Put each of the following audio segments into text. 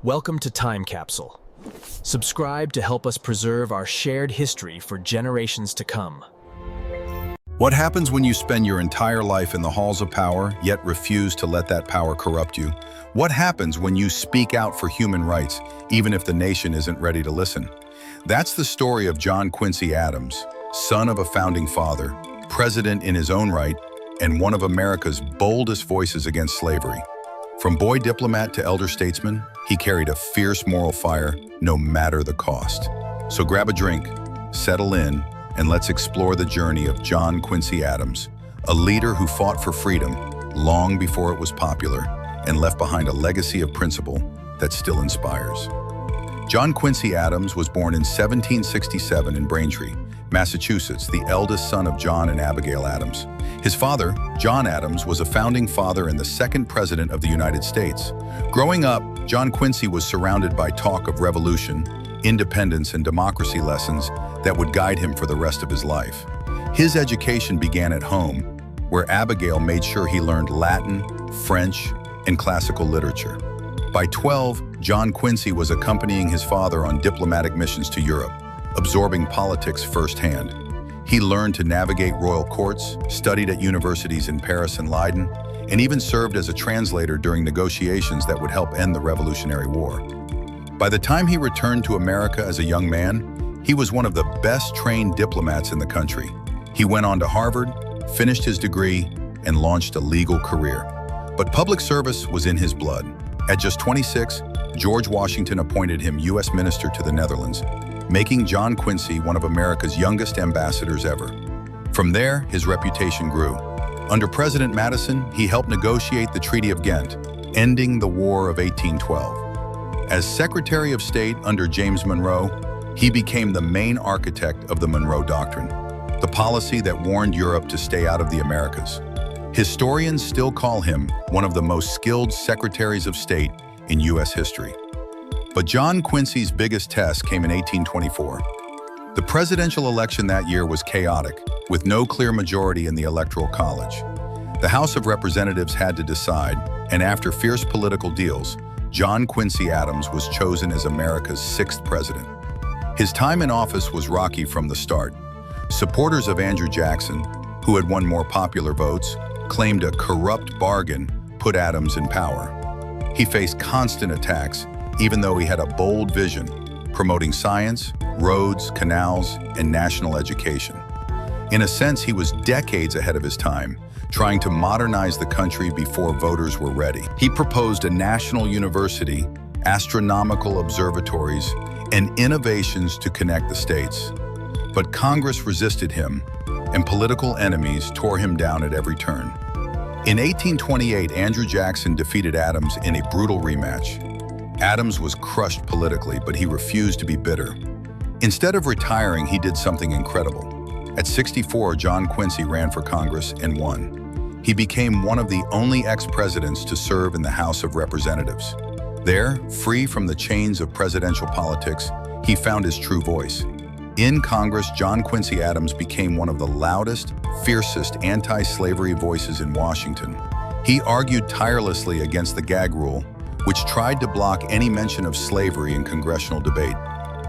Welcome to Time Capsule. Subscribe to help us preserve our shared history for generations to come. What happens when you spend your entire life in the halls of power, yet refuse to let that power corrupt you? What happens when you speak out for human rights, even if the nation isn't ready to listen? That's the story of John Quincy Adams, son of a founding father, president in his own right, and one of America's boldest voices against slavery. From boy diplomat to elder statesman, he carried a fierce moral fire, no matter the cost. So grab a drink, settle in, and let's explore the journey of John Quincy Adams, a leader who fought for freedom long before it was popular and left behind a legacy of principle that still inspires. John Quincy Adams was born in 1767 in Braintree, Massachusetts, the eldest son of John and Abigail Adams. His father, John Adams, was a founding father and the second president of the United States. Growing up, John Quincy was surrounded by talk of revolution, independence, and democracy lessons that would guide him for the rest of his life. His education began at home, where Abigail made sure he learned Latin, French, and classical literature. By 12, John Quincy was accompanying his father on diplomatic missions to Europe, absorbing politics firsthand. He learned to navigate royal courts, studied at universities in Paris and Leiden, and even served as a translator during negotiations that would help end the Revolutionary War. By the time he returned to America as a young man, he was one of the best-trained diplomats in the country. He went on to Harvard, finished his degree, and launched a legal career. But public service was in his blood. At just 26, George Washington appointed him U.S. Minister to the Netherlands, making John Quincy one of America's youngest ambassadors ever. From there, his reputation grew. Under President Madison, he helped negotiate the Treaty of Ghent, ending the War of 1812. As Secretary of State under James Monroe, he became the main architect of the Monroe Doctrine, the policy that warned Europe to stay out of the Americas. Historians still call him one of the most skilled secretaries of state in U.S. history. But John Quincy's biggest test came in 1824. The presidential election that year was chaotic, with no clear majority in the Electoral College. The House of Representatives had to decide, and after fierce political deals, John Quincy Adams was chosen as America's 6th president. His time in office was rocky from the start. Supporters of Andrew Jackson, who had won more popular votes, claimed a corrupt bargain put Adams in power. He faced constant attacks, even though he had a bold vision, promoting science, roads, canals, and national education. In a sense, he was decades ahead of his time, trying to modernize the country before voters were ready. He proposed a national university, astronomical observatories, and innovations to connect the states. But Congress resisted him, and political enemies tore him down at every turn. In 1828, Andrew Jackson defeated Adams in a brutal rematch. Adams was crushed politically, but he refused to be bitter. Instead of retiring, he did something incredible. At 64, John Quincy ran for Congress and won. He became one of the only ex-presidents to serve in the House of Representatives. There, free from the chains of presidential politics, he found his true voice. In Congress, John Quincy Adams became one of the loudest, fiercest anti-slavery voices in Washington. He argued tirelessly against the gag rule, which tried to block any mention of slavery in congressional debate.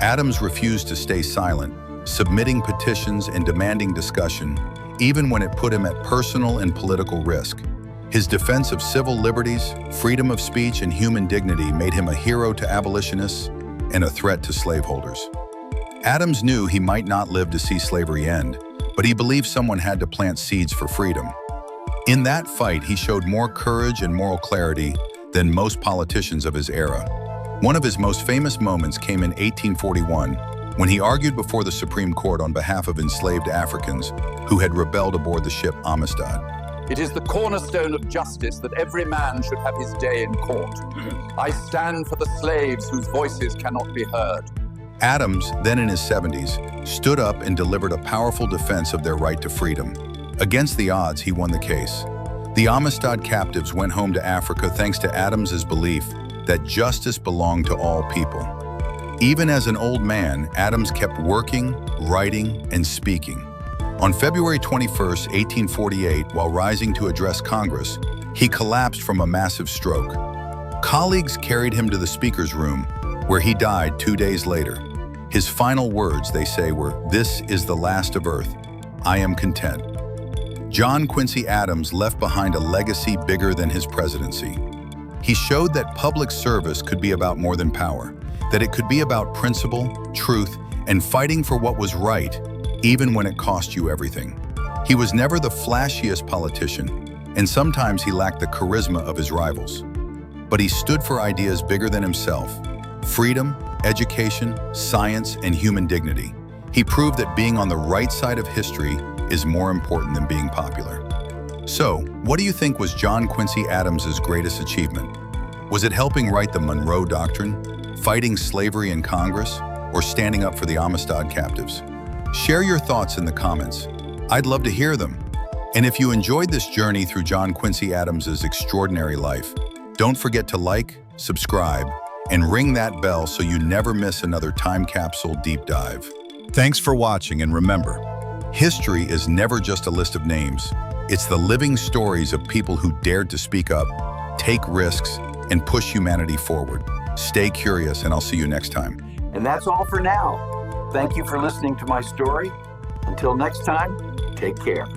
Adams refused to stay silent, submitting petitions and demanding discussion, even when it put him at personal and political risk. His defense of civil liberties, freedom of speech, and human dignity made him a hero to abolitionists and a threat to slaveholders. Adams knew he might not live to see slavery end, but he believed someone had to plant seeds for freedom. In that fight, he showed more courage and moral clarity than most politicians of his era. One of his most famous moments came in 1841, when he argued before the Supreme Court on behalf of enslaved Africans who had rebelled aboard the ship Amistad. It is the cornerstone of justice that every man should have his day in court. I stand for the slaves whose voices cannot be heard. Adams, then in his 70s, stood up and delivered a powerful defense of their right to freedom. Against the odds, he won the case. The Amistad captives went home to Africa thanks to Adams's belief that justice belonged to all people. Even as an old man, Adams kept working, writing, and speaking. On February 21, 1848, while rising to address Congress, he collapsed from a massive stroke. Colleagues carried him to the speaker's room, where he died 2 days later. His final words, they say, were, "This is the last of Earth. I am content." John Quincy Adams left behind a legacy bigger than his presidency. He showed that public service could be about more than power, that it could be about principle, truth, and fighting for what was right, even when it cost you everything. He was never the flashiest politician, and sometimes he lacked the charisma of his rivals. But he stood for ideas bigger than himself: freedom, education, science, and human dignity. He proved that being on the right side of history is more important than being popular. So, what do you think was John Quincy Adams's greatest achievement? Was it helping write the Monroe Doctrine, fighting slavery in Congress, or standing up for the Amistad captives? Share your thoughts in the comments. I'd love to hear them. And if you enjoyed this journey through John Quincy Adams's extraordinary life, don't forget to like, subscribe, and ring that bell so you never miss another time capsule deep dive. Thanks for watching, and remember, history is never just a list of names. It's the living stories of people who dared to speak up, take risks, and push humanity forward. Stay curious, and I'll see you next time. And that's all for now. Thank you for listening to my story. Until next time, take care.